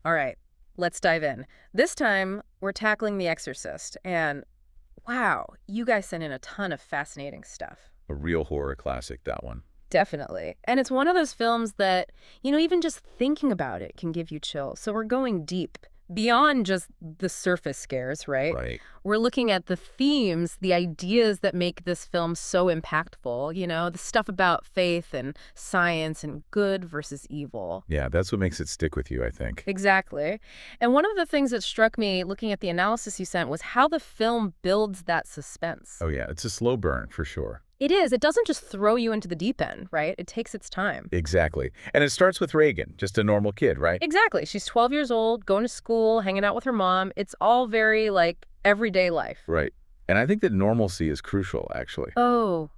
All right, let's dive in. This time, we're tackling The Exorcist, and wow, you guys sent in a ton of fascinating stuff. A real horror classic, that one. Definitely. And it's one of those films that, even just thinking about it can give you chills. So we're going deep beyond just the surface scares, right? Right. We're looking at the themes, the ideas that make this film so impactful, the stuff about faith and science and good versus evil. Yeah, that's what makes it stick with you, I think. Exactly. And one of the things that struck me looking at the analysis you sent was how the film builds that suspense. Oh, yeah, it's a slow burn, for sure. It is. It doesn't just throw you into the deep end, right? It takes its time. Exactly. And it starts with Reagan, just a normal kid, right? Exactly. She's 12 years old, going to school, hanging out with her mom. It's all very, everyday life. Right. And I think that normalcy is crucial, actually. Oh,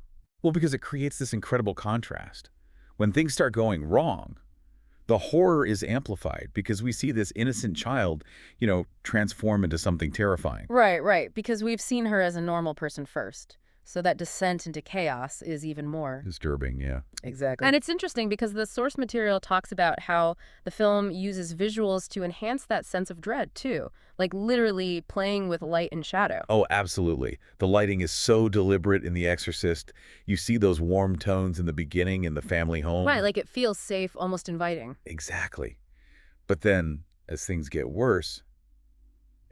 Well, because it creates this incredible contrast. When things start going wrong, the horror is amplified because we see this innocent child, transform into something terrifying. right, right. Because we've seen her as a normal person first. So that descent into chaos is even more. Disturbing, yeah. Exactly. And it's interesting because the source material talks about how the film uses visuals to enhance that sense of dread, too. Like literally playing with light and shadow. Oh, absolutely. The lighting is so deliberate in The Exorcist. You see those warm tones in the beginning in the family home. Right, like it feels safe, almost inviting. Exactly. But then, as things get worse,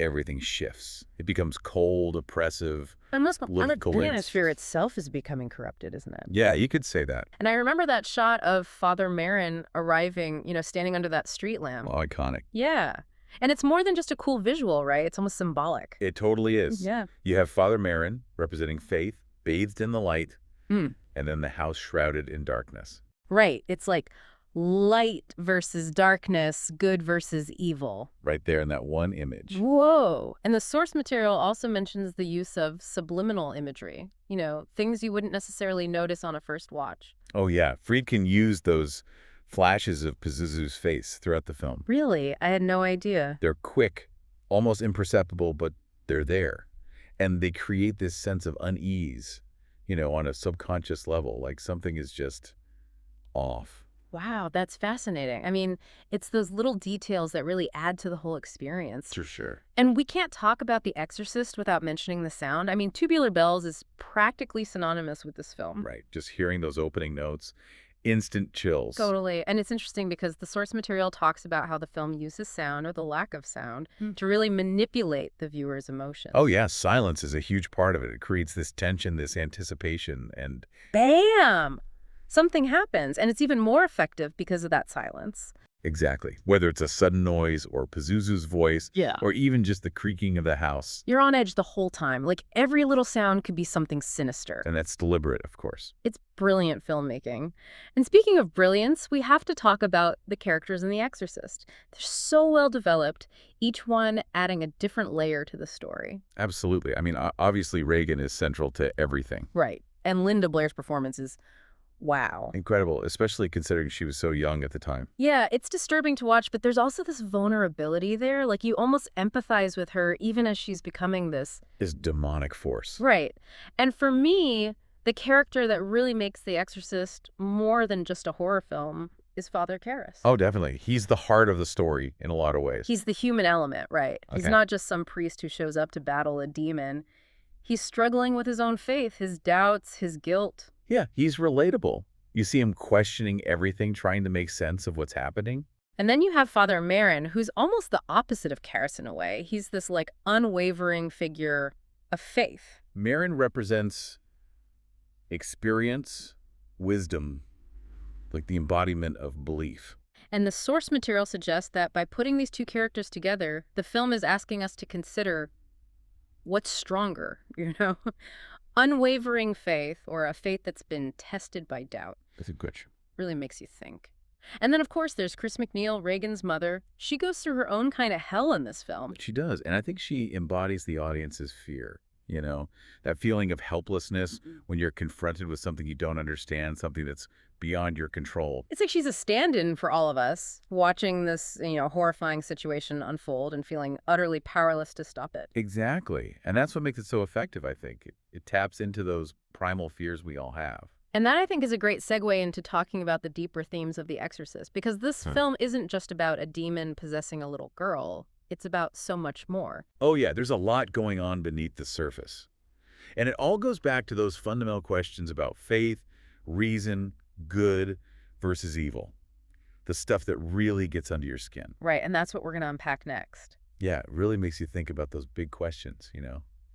everything shifts. It becomes cold, oppressive, Almost political. the atmosphere itself is becoming corrupted, isn't it? Yeah, you could say that. And I remember that shot of Father Marin arriving, standing under that street lamp. Well, iconic. Yeah. And it's more than just a cool visual, right? It's almost symbolic. It totally is. Yeah. You have Father Marin, representing faith, bathed in the light, Mm. and then the house shrouded in darkness. Right. It's like light versus darkness, good versus evil. Right there in that one image. Whoa. And the source material also mentions the use of subliminal imagery, things you wouldn't necessarily notice on a first watch. Oh, yeah. Friedkin used those flashes of Pazuzu's face throughout the film. Really? I had no idea. They're quick, almost imperceptible, but they're there. And they create this sense of unease, on a subconscious level, like something is just off. Wow, that's fascinating. I mean, it's those little details that really add to the whole experience. For sure. And we can't talk about The Exorcist without mentioning the sound. I mean, Tubular Bells is practically synonymous with this film. Right. Just hearing those opening notes, instant chills. Totally. And it's interesting because the source material talks about how the film uses sound, or the lack of sound, to really manipulate the viewer's emotions. Oh, yeah. Silence is a huge part of it. It creates this tension, this anticipation, and Bam! Something happens, and it's even more effective because of that silence. exactly. Whether it's a sudden noise or Pazuzu's voice, Yeah. or even just the creaking of the house. You're on edge the whole time. Like, every little sound could be something sinister. And that's deliberate, of course. It's brilliant filmmaking. And speaking of brilliance, we have to talk about the characters in The Exorcist. They're so well developed, each one adding a different layer to the story. Absolutely. I mean, obviously, Reagan is central to everything. Right. And Linda Blair's performance is wow. Incredible, especially considering she was so young at the time. Yeah, it's disturbing to watch, but there's also this vulnerability there. Like, you almost empathize with her even as she's becoming this. This demonic force. Right. And for me, the character that really makes The Exorcist more than just a horror film is Father Karras. Oh, definitely. He's the heart of the story in a lot of ways. He's the human element, right? He's Okay. not just some priest who shows up to battle a demon. He's struggling with his own faith, his doubts, his guilt. Yeah, he's relatable. You see him questioning everything, trying to make sense of what's happening. And then you have Father Marin, who's almost the opposite of Karras in a way. He's this, unwavering figure of faith. Marin represents experience, wisdom, like the embodiment of belief. And the source material suggests that by putting these two characters together, the film is asking us to consider what's stronger, Unwavering faith, or a faith that's been tested by doubt. That's a good show. Really makes you think. And then, of course, there's Chris McNeil, Reagan's mother. She goes through her own kind of hell in this film. She does. And I think she embodies the audience's fear, that feeling of helplessness when you're confronted with something you don't understand, something that's beyond your control. It's like she's a stand-in for all of us, watching this, horrifying situation unfold and feeling utterly powerless to stop it. Exactly. And that's what makes it so effective, I think. It taps into those primal fears we all have. And that, I think, is a great segue into talking about the deeper themes of The Exorcist, because this film isn't just about a demon possessing a little girl. It's about so much more. Oh yeah, there's a lot going on beneath the surface. And it all goes back to those fundamental questions about faith, reason, good versus evil. The stuff that really gets under your skin. Right, and that's what we're going to unpack next. Yeah, it really makes you think about those big questions,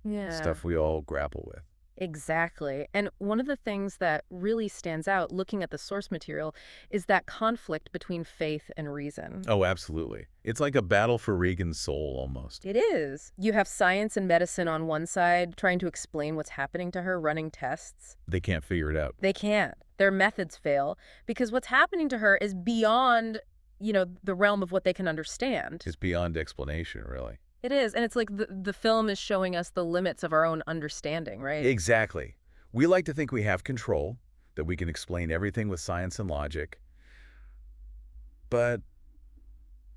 Yeah. stuff we all grapple with. Exactly. And one of the things that really stands out looking at the source material is that conflict between faith and reason. Oh, absolutely. It's like a battle for Regan's soul almost. It is. You have science and medicine on one side trying to explain what's happening to her, running tests. They can't figure it out. They can't. Their methods fail because what's happening to her is beyond, the realm of what they can understand. It's beyond explanation, really. It is. And it's like the film is showing us the limits of our own understanding, right? Exactly. We like to think we have control, that we can explain everything with science and logic. But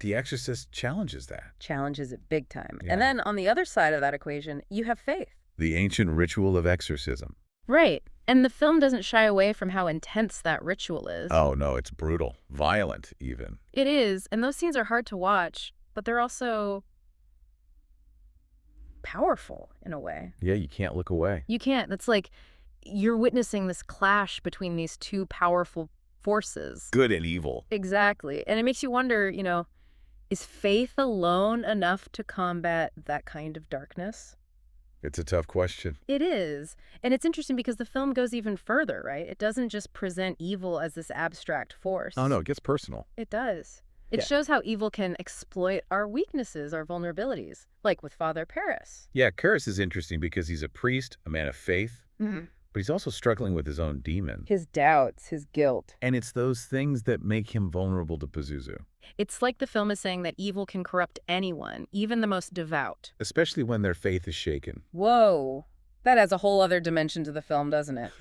The Exorcist challenges that. Challenges it big time. Yeah. And then on the other side of that equation, you have faith. The ancient ritual of exorcism. Right. And the film doesn't shy away from how intense that ritual is. Oh, no, it's brutal. Violent, even. It is. And those scenes are hard to watch, but they're also powerful in a way. Yeah, you can't look away. You can't. It's like you're witnessing this clash between these two powerful forces. Good and evil. Exactly. And it makes you wonder, is faith alone enough to combat that kind of darkness? It's a tough question. It is. And it's interesting because the film goes even further, right? It doesn't just present evil as this abstract force. Oh, no, it gets personal. It does. It Yeah. shows how evil can exploit our weaknesses, our vulnerabilities, like with Father Paris. Yeah, Karras is interesting because he's a priest, a man of faith, but he's also struggling with his own demon. His doubts, his guilt. And it's those things that make him vulnerable to Pazuzu. It's like the film is saying that evil can corrupt anyone, even the most devout. Especially when their faith is shaken. Whoa. That adds a whole other dimension to the film, doesn't it?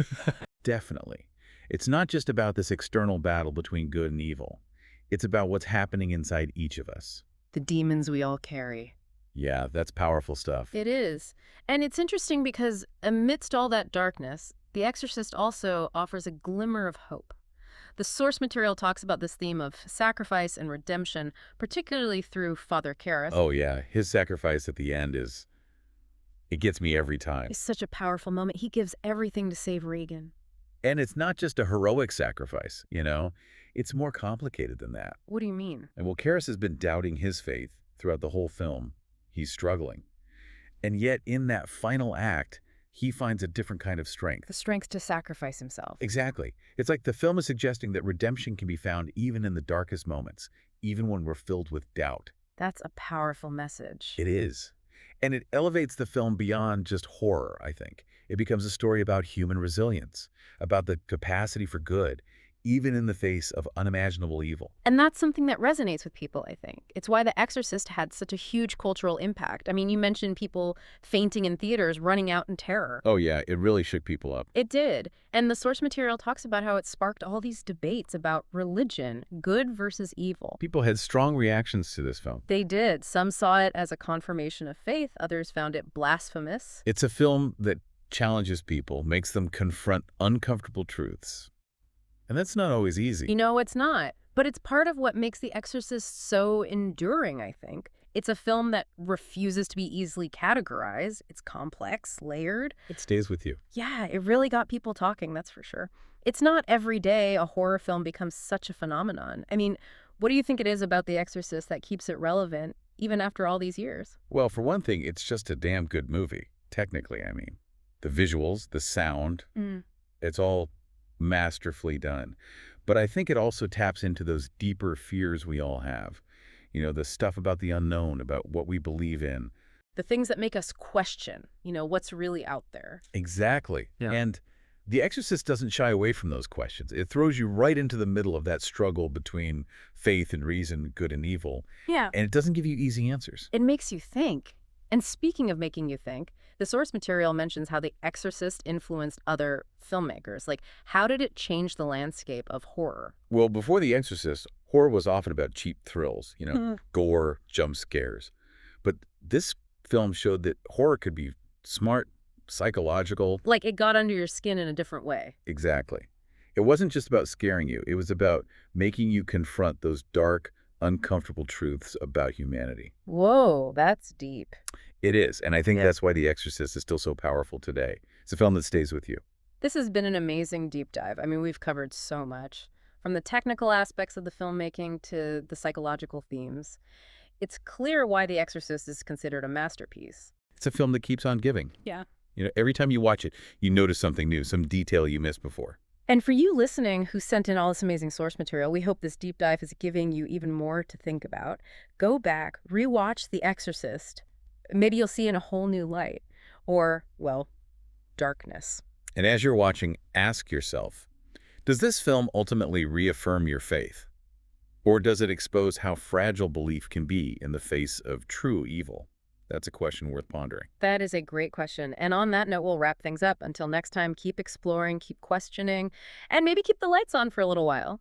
Definitely. It's not just about this external battle between good and evil. It's about what's happening inside each of us. The demons we all carry. Yeah, that's powerful stuff. It is. And it's interesting because amidst all that darkness, The Exorcist also offers a glimmer of hope. The source material talks about this theme of sacrifice and redemption, particularly through Father Karras. Oh, yeah. His sacrifice at the end it gets me every time. It's such a powerful moment. He gives everything to save Regan. And it's not just a heroic sacrifice, It's more complicated than that. What do you mean? And while Karras has been doubting his faith throughout the whole film, he's struggling. And yet, in that final act, he finds a different kind of strength. The strength to sacrifice himself. Exactly. It's like the film is suggesting that redemption can be found even in the darkest moments, even when we're filled with doubt. That's a powerful message. It is. And it elevates the film beyond just horror, I think. It becomes a story about human resilience, about the capacity for good, even in the face of unimaginable evil. And that's something that resonates with people, I think. It's why The Exorcist had such a huge cultural impact. I mean, you mentioned people fainting in theaters, running out in terror. Oh yeah, it really shook people up. It did. And the source material talks about how it sparked all these debates about religion, good versus evil. People had strong reactions to this film. They did. Some saw it as a confirmation of faith. Others found it blasphemous. It's a film that challenges people, makes them confront uncomfortable truths. And that's not always easy. It's not. But it's part of what makes The Exorcist so enduring, I think. It's a film that refuses to be easily categorized. It's complex, layered. It stays with you. Yeah, it really got people talking, that's for sure. It's not every day a horror film becomes such a phenomenon. I mean, what do you think it is about The Exorcist that keeps it relevant, even after all these years? Well, for one thing, it's just a damn good movie. Technically, I mean. The visuals, the sound, it's all masterfully done. But I think it also taps into those deeper fears we all have. The stuff about the unknown, about what we believe in. The things that make us question, what's really out there. Exactly. Yeah. And The Exorcist doesn't shy away from those questions. It throws you right into the middle of that struggle between faith and reason, good and evil. Yeah. And it doesn't give you easy answers. It makes you think. And speaking of making you think, the source material mentions how The Exorcist influenced other filmmakers. Like, how did it change the landscape of horror? Well, before The Exorcist, horror was often about cheap thrills, gore, jump scares. But this film showed that horror could be smart, psychological. Like, it got under your skin in a different way. Exactly. It wasn't just about scaring you. It was about making you confront those dark, uncomfortable truths about humanity. Whoa, that's deep. It is, and I think Yeah. that's why The Exorcist is still so powerful today. It's a film that stays with you. This has been an amazing deep dive. I mean, we've covered so much, from the technical aspects of the filmmaking to the psychological themes. It's clear why The Exorcist is considered a masterpiece. It's a film that keeps on giving. Yeah. Every time you watch it, you notice something new, some detail you missed before. And for you listening who sent in all this amazing source material, we hope this deep dive is giving you even more to think about. Go back, rewatch The Exorcist. Maybe you'll see in a whole new light. Or, well, darkness. And as you're watching, ask yourself, does this film ultimately reaffirm your faith? Or does it expose how fragile belief can be in the face of true evil? That's a question worth pondering. That is a great question. And on that note, we'll wrap things up. Until next time, keep exploring, keep questioning, and maybe keep the lights on for a little while.